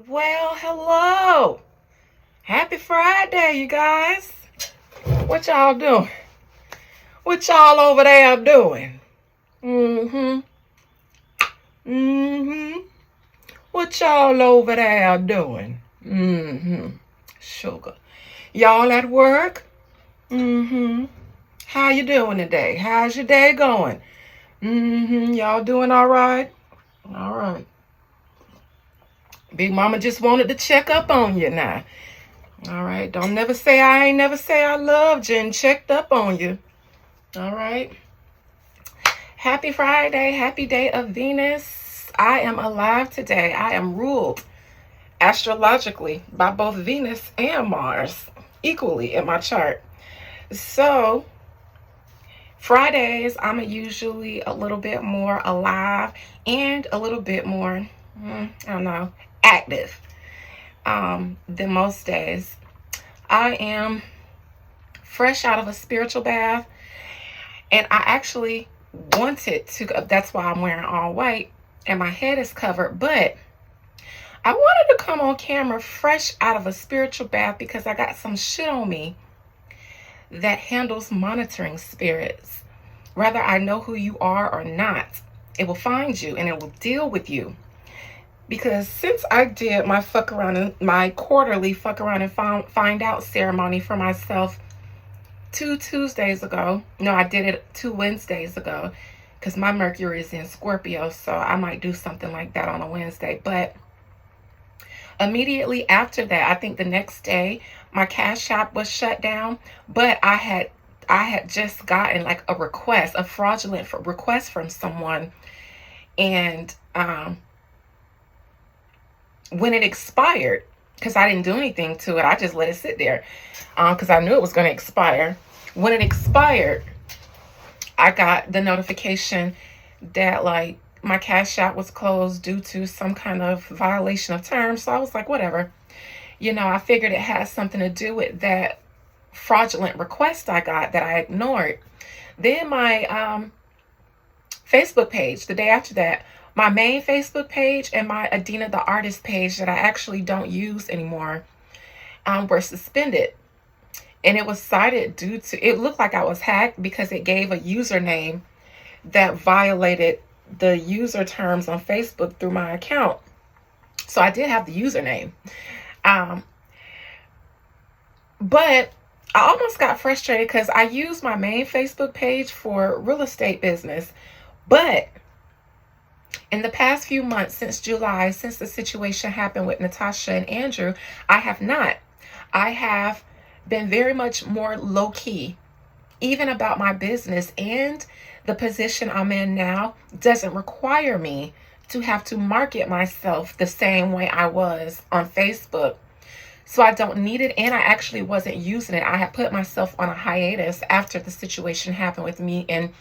Well, hello. Happy Friday, you guys. What y'all doing? What y'all over there doing? Mm-hmm. Mm-hmm. What y'all over there doing? Mm-hmm. Sugar. Y'all at work? Mm-hmm. How you doing today? How's your day going? Mm-hmm. Y'all doing all right? All right. Big Mama just wanted to check up on you now. All right. Don't never say I ain't never say I loved you and checked up on you. All right. Happy Friday. Happy day of Venus. I am alive today. I am ruled astrologically by both Venus and Mars equally in my chart. So, Fridays, I'm usually a little bit more alive and a little bit more, I don't know, active than most days. I am fresh out of a spiritual bath, and I actually wanted to, that's why I'm wearing all white and my head is covered, but I wanted to come on camera fresh out of a spiritual bath because I got some shit on me that handles monitoring spirits. Whether I know who you are or not, it will find you and it will deal with you. Because since I did my fuck around and my quarterly fuck around and find out ceremony for myself 2 Tuesdays ago, no, I did it 2 Wednesdays ago because my Mercury is in Scorpio, so I might do something like that on a Wednesday. But immediately after that, I think the next day, my Cash App was shut down, but I had just gotten like a request, a fraudulent request from someone, and when it expired, because I didn't do anything to it, I just let it sit there because I knew it was going to expire. When it expired, I got the notification that like my Cash App was closed due to some kind of violation of terms. So I was like, whatever. I figured it had something to do with that fraudulent request I got that I ignored. Then my Facebook page, the day after that, my main Facebook page and my Adina the Artist page that I actually don't use anymore were suspended. And it was cited due to, it looked like I was hacked because it gave a username that violated the user terms on Facebook through my account. So I did have the username. Um, but I almost got frustrated because I used my main Facebook page for real estate business. But in the past few months, since July, since the situation happened with Natasha and Andrew, I have not. I have been very much more low key, even about my business, and the position I'm in now doesn't require me to have to market myself the same way I was on Facebook. So I don't need it, and I actually wasn't using it. I had put myself on a hiatus after the situation happened with me and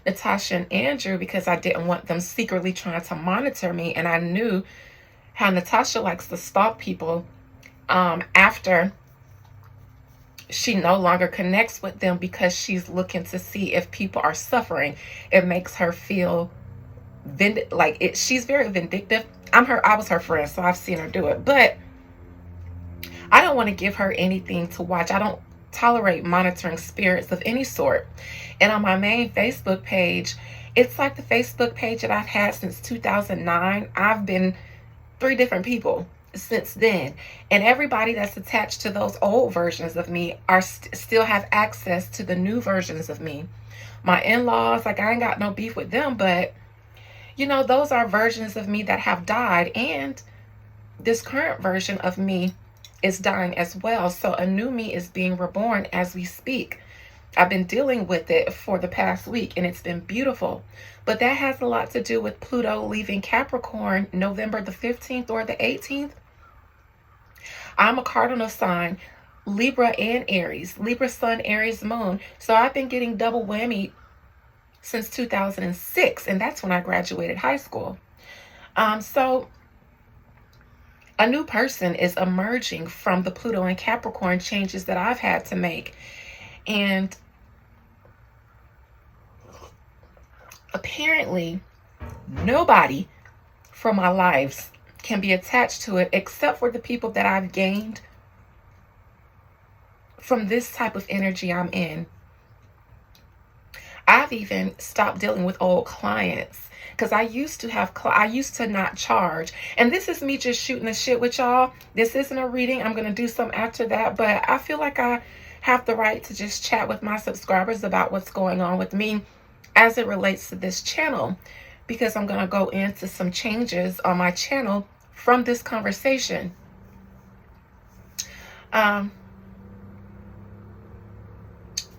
Natasha and Andrew because I didn't want them secretly trying to monitor me. And I knew how Natasha likes to stalk people after she no longer connects with them because she's looking to see if people are suffering. It makes her feel like it. She's very vindictive. I was her friend, so I've seen her do it. But I don't want to give her anything to watch. I don't tolerate monitoring spirits of any sort. And on my main Facebook page, it's like the Facebook page that I've had since 2009. I've been 3 different people since then, and everybody that's attached to those old versions of me are still have access to the new versions of me. My in-laws, like I ain't got no beef with them, but those are versions of me that have died, and this current version of me is dying as well. So a new me is being reborn as we speak. I've been dealing with it for the past week and it's been beautiful. But that has a lot to do with Pluto leaving Capricorn November the 15th or the 18th. I'm a cardinal sign, Libra and Aries, Libra sun, Aries moon. So I've been getting double whammy since 2006, and that's when I graduated high school. So a new person is emerging from the Pluto and Capricorn changes that I've had to make. And apparently, nobody from my lives can be attached to it, except for the people that I've gained from this type of energy I'm in. I've even stopped dealing with old clients because I used to I used to not charge. And this is me just shooting the shit with y'all. This isn't a reading. I'm going to do some after that, but I feel like I have the right to just chat with my subscribers about what's going on with me as it relates to this channel, because I'm going to go into some changes on my channel from this conversation.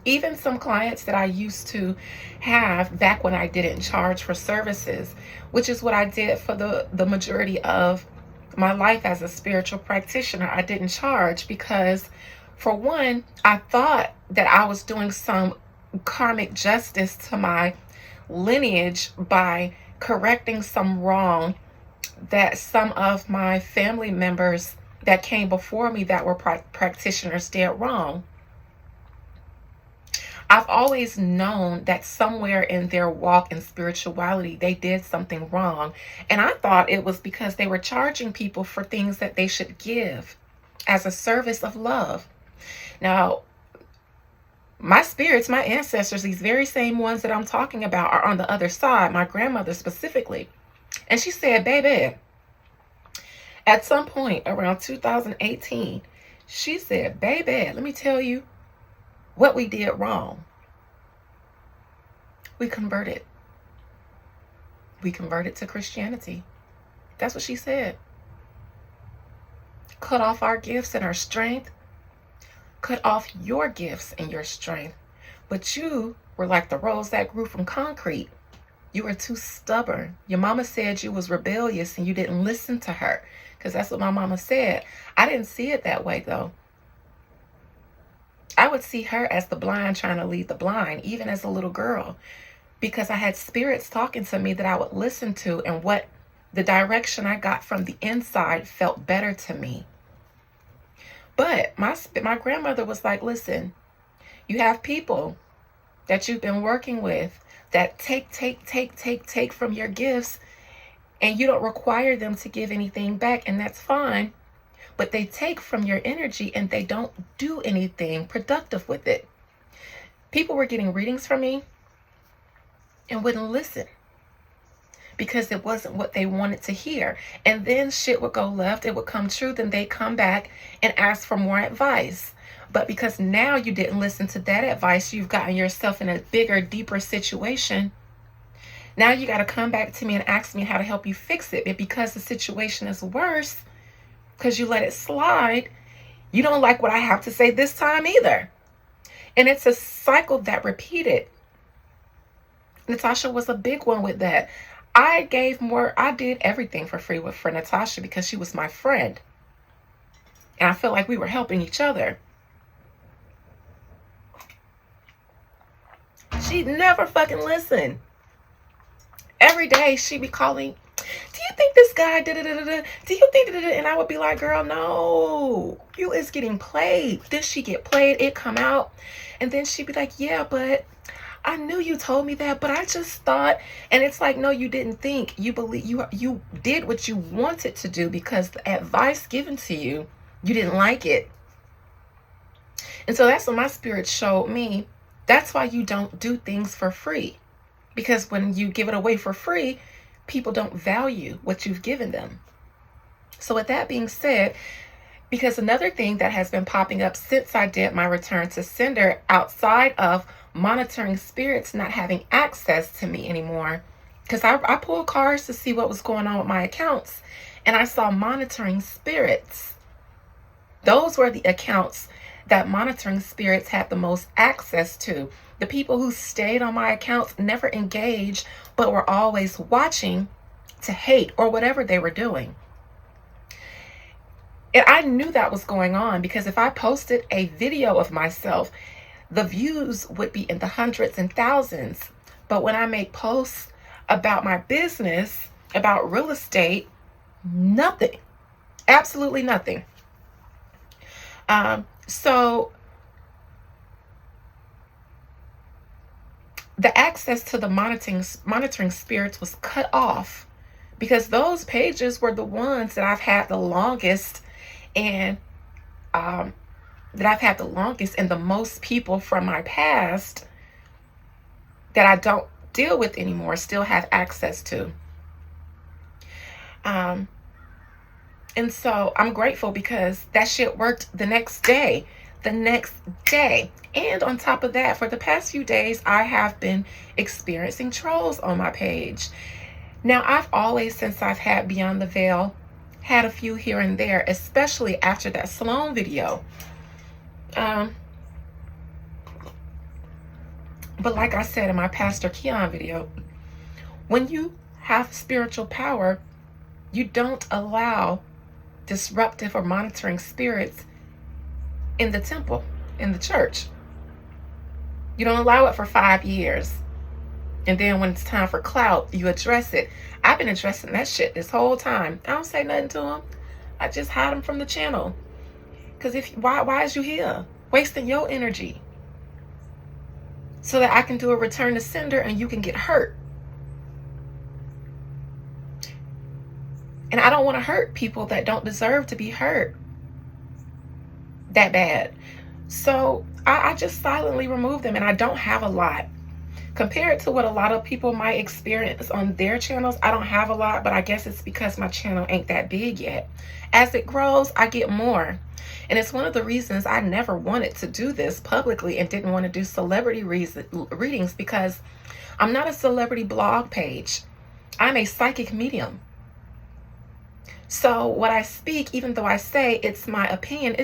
Even some clients that I used to have back when I didn't charge for services, which is what I did for the majority of my life as a spiritual practitioner. I didn't charge because, for one, I thought that I was doing some karmic justice to my lineage by correcting some wrong that some of my family members that came before me that were practitioners did wrong. I've always known that somewhere in their walk in spirituality, they did something wrong. And I thought it was because they were charging people for things that they should give as a service of love. Now, my spirits, my ancestors, these very same ones that I'm talking about, are on the other side, my grandmother specifically. And she said, baby, at some point around 2018, she said, baby, let me tell you what we did wrong. We converted. We converted to Christianity. That's what she said. Cut off our gifts and our strength. Cut off your gifts and your strength. But you were like the rose that grew from concrete. You were too stubborn. Your mama said you was rebellious and you didn't listen to her, because that's what my mama said. I didn't see it that way, though. I would see her as the blind trying to lead the blind, even as a little girl, because I had spirits talking to me that I would listen to, and what the direction I got from the inside felt better to me. But my grandmother was like, listen, you have people that you've been working with that take from your gifts, and you don't require them to give anything back, and that's fine. But they take from your energy and they don't do anything productive with it. People were getting readings from me and wouldn't listen because it wasn't what they wanted to hear. And then shit would go left, it would come true, then they'd come back and ask for more advice. But because now you didn't listen to that advice, you've gotten yourself in a bigger, deeper situation. Now you got to come back to me and ask me how to help you fix it. But because the situation is worse, because you let it slide, you don't like what I have to say this time either. And it's a cycle that repeated. Natasha was a big one with that. I did everything for free for Natasha because she was my friend. And I felt like we were helping each other. She'd never fucking listen. Every day she'd be calling, do you think this guy do you think and I would be like, girl, no, you is getting played. Then she get played, it come out, and then she'd be like, yeah, but I knew you told me that, but I just thought. And it's like, no, you didn't think. You believe you did what you wanted to do because the advice given to you, you didn't like it. And so that's what my spirit showed me. That's why you don't do things for free, because when you give it away for free, people don't value what you've given them. So with that being said, because another thing that has been popping up since I did my return to sender, outside of monitoring spirits not having access to me anymore, because I pulled cards to see what was going on with my accounts, and I saw monitoring spirits. Those were the accounts that monitoring spirits had the most access to. The people who stayed on my accounts never engaged, but were always watching to hate or whatever they were doing. And I knew that was going on because if I posted a video of myself, the views would be in the hundreds and thousands. But when I make posts about my business, about real estate, nothing. Absolutely nothing. So the access to the monitoring spirits was cut off because those pages were the ones that I've had the longest, and and the most people from my past that I don't deal with anymore still have access to. And so I'm grateful because that shit worked the next day. The next day. And on top of that, for the past few days, I have been experiencing trolls on my page. Now, I've always, since I've had Beyond the Veil, had a few here and there, especially after that Sloan video. But like I said in my Pastor Keon video, when you have spiritual power, you don't allow disruptive or monitoring spirits in the temple, in the church. You don't allow it for 5 years. And then when it's time for clout, you address it. I've been addressing that shit this whole time. I don't say nothing to them. I just hide them from the channel. Because why is you here? Wasting your energy. So that I can do a return to sender and you can get hurt. And I don't want to hurt people that don't deserve to be hurt that bad. So I just silently remove them, and I don't have a lot. Compared to what a lot of people might experience on their channels, I don't have a lot, but I guess it's because my channel ain't that big yet. As it grows, I get more. And it's one of the reasons I never wanted to do this publicly and didn't want to do celebrity readings, because I'm not a celebrity blog page. I'm a psychic medium. So what I speak, even though I say it's my opinion,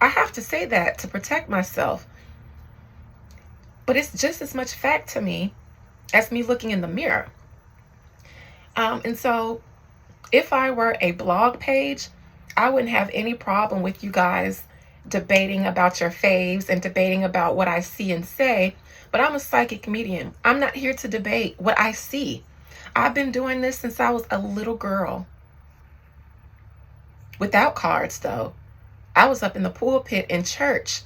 I have to say that to protect myself. But it's just as much fact to me as me looking in the mirror. And so if I were a blog page, I wouldn't have any problem with you guys debating about your faves and debating about what I see and say. But I'm a psychic medium. I'm not here to debate what I see. I've been doing this since I was a little girl. Without cards, though. I was up in the pulpit in church,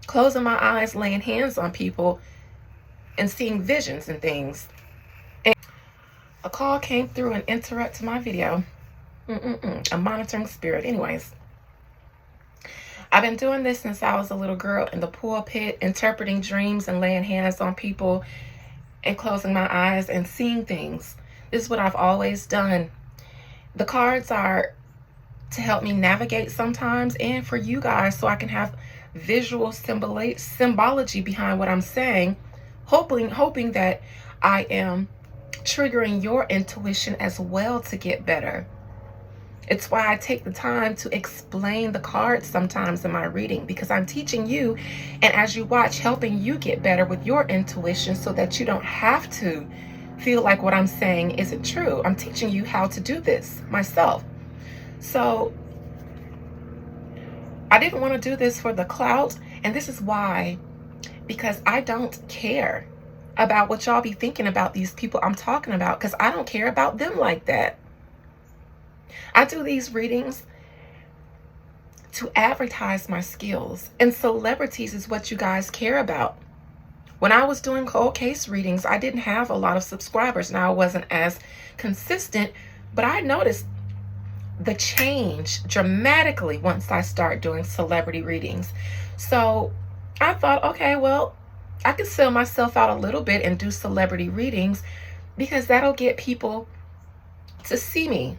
closing my eyes, laying hands on people, and seeing visions and things. And a call came through and interrupted my video. A monitoring spirit. Anyways, I've been doing this since I was a little girl in the pulpit, interpreting dreams and laying hands on people and closing my eyes and seeing things. This is what I've always done. The cards are to help me navigate sometimes, and for you guys so I can have visual symbology behind what I'm saying, hoping that I am triggering your intuition as well to get better. It's why I take the time to explain the cards sometimes in my reading, because I'm teaching you, and as you watch, helping you get better with your intuition so that you don't have to feel like what I'm saying isn't true. I'm teaching you how to do this myself. So I didn't want to do this for the clout, and this is why. Because I don't care about what y'all be thinking about these people I'm talking about, because I don't care about them like that. I do these readings to advertise my skills, and celebrities is what you guys care about. When I was doing cold case readings, I didn't have a lot of subscribers. Now, I wasn't as consistent, but I noticed the change dramatically once I start doing celebrity readings. So I thought, okay, well, I could sell myself out a little bit and do celebrity readings, because that'll get people to see me.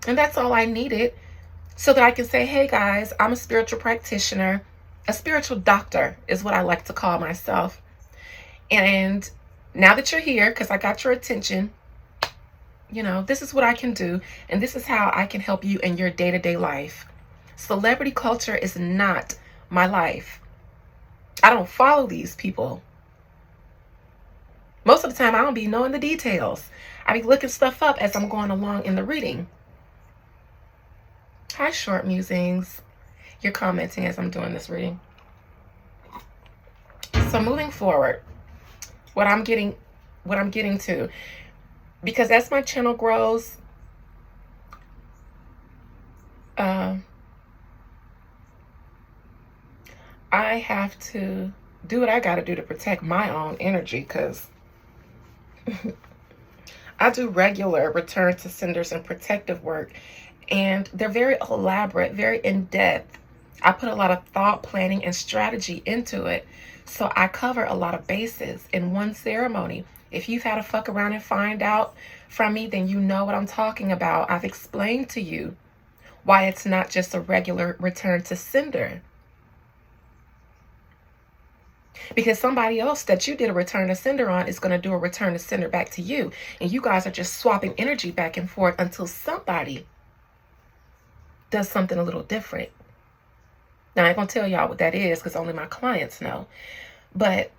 And that's all I needed, so that I can say, hey guys, I'm a spiritual practitioner. A spiritual doctor is what I like to call myself. And now that you're here, because I got your attention, this is what I can do, and this is how I can help you in your day-to-day life. Celebrity culture is not my life. I don't follow these people. Most of the time, I don't be knowing the details. I be looking stuff up as I'm going along in the reading. Hi, Short Musings. You're commenting as I'm doing this reading. So moving forward, what I'm getting to, because as my channel grows, I have to do what I got to do to protect my own energy, because I do regular return to senders and protective work, and they're very elaborate, very in-depth. I put a lot of thought, planning, and strategy into it. So I cover a lot of bases in one ceremony. If you've had to fuck around and find out from me, then you know what I'm talking about. I've explained to you why it's not just a regular return to sender. Because somebody else that you did a return to sender on is going to do a return to sender back to you. And you guys are just swapping energy back and forth until somebody does something a little different. Now, I ain't going to tell y'all what that is because only my clients know. But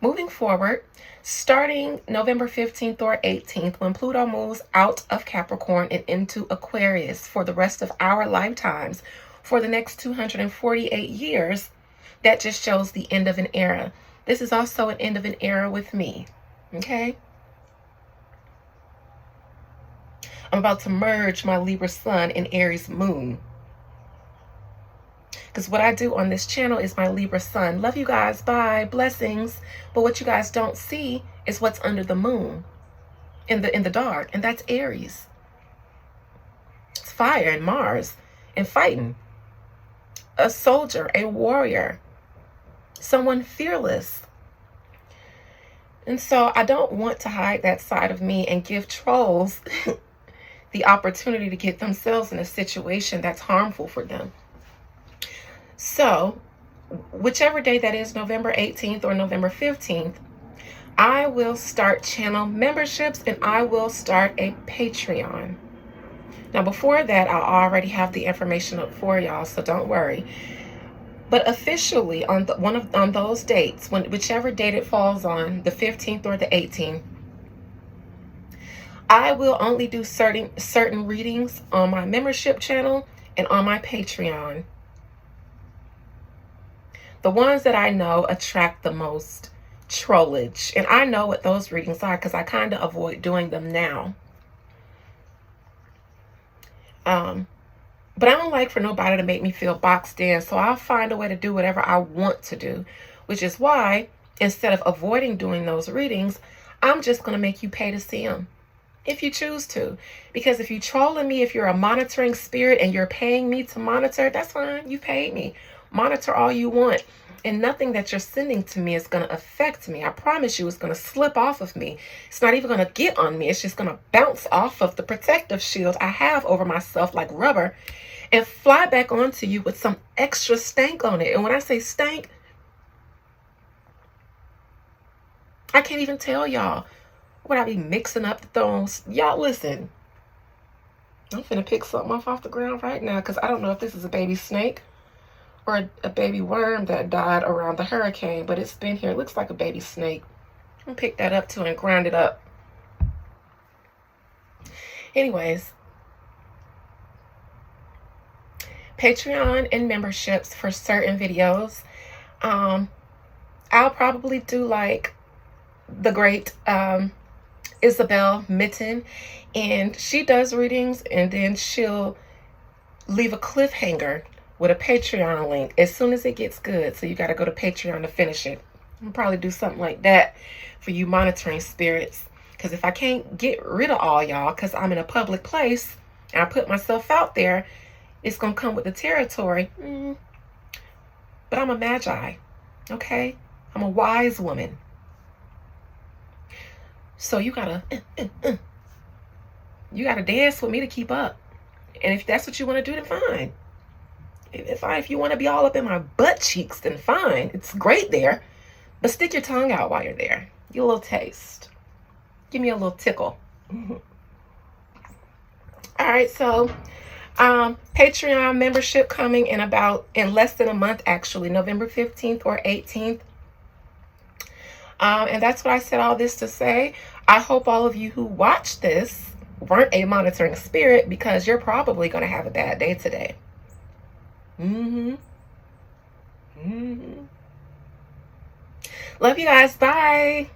moving forward, starting November 15th or 18th, when Pluto moves out of Capricorn and into Aquarius for the rest of our lifetimes, for the next 248 years, that just shows the end of an era. This is also an end of an era with me, okay? I'm about to merge my Libra Sun and Aries Moon. Because what I do on this channel is my Libra Sun. Love you guys. Bye. Blessings. But what you guys don't see is what's under the moon in the dark. And that's Aries. It's fire and Mars and fighting. A soldier, a warrior, someone fearless. And so I don't want to hide that side of me and give trolls the opportunity to get themselves in a situation that's harmful for them. So, whichever day that is, November 18th or November 15th, I will start channel memberships and I will start a Patreon. Now, before that, I already have the information up for y'all, so don't worry. But officially, on those dates, whichever date it falls on, the 15th or the 18th, I will only do certain readings on my membership channel and on my Patreon. The ones that I know attract the most trollage. And I know what those readings are because I kind of avoid doing them now. But I don't like for nobody to make me feel boxed in. So I'll find a way to do whatever I want to do. Which is why, instead of avoiding doing those readings, I'm just going to make you pay to see them. If you choose to. Because if you're trolling me, if you're a monitoring spirit and you're paying me to monitor, that's fine. You paid me. Monitor all you want. And nothing that you're sending to me is going to affect me. I promise you it's going to slip off of me. It's not even going to get on me. It's just going to bounce off of the protective shield I have over myself like rubber and fly back onto you with some extra stank on it. And when I say stank, I can't even tell y'all. Would I be mixing up the thrones? Y'all listen. I'm finna pick something off the ground right now because I don't know if this is a baby snake or a baby worm that died around the hurricane, but it's been here. It looks like a baby snake. I'm gonna pick that up too and grind it up. Anyways, Patreon and memberships for certain videos. I'll probably do like the great Isabel Mitten, and she does readings and then she'll leave a cliffhanger with a Patreon link as soon as it gets good. So you got to go to Patreon to finish it. I'll probably do something like that for you monitoring spirits. Because if I can't get rid of all y'all because I'm in a public place and I put myself out there, it's going to come with the territory. But I'm a magi. Okay? I'm a wise woman. So you gotta dance with me to keep up. And if that's what you want to do, then fine. If you want to be all up in my butt cheeks, then fine. It's great there. But stick your tongue out while you're there. Get a little taste. Give me a little tickle. All right, so Patreon membership coming in less than a month, actually, November 15th or 18th. And that's what I said all this to say. I hope all of you who watch this weren't a monitoring spirit because you're probably going to have a bad day today. Love you guys. Bye.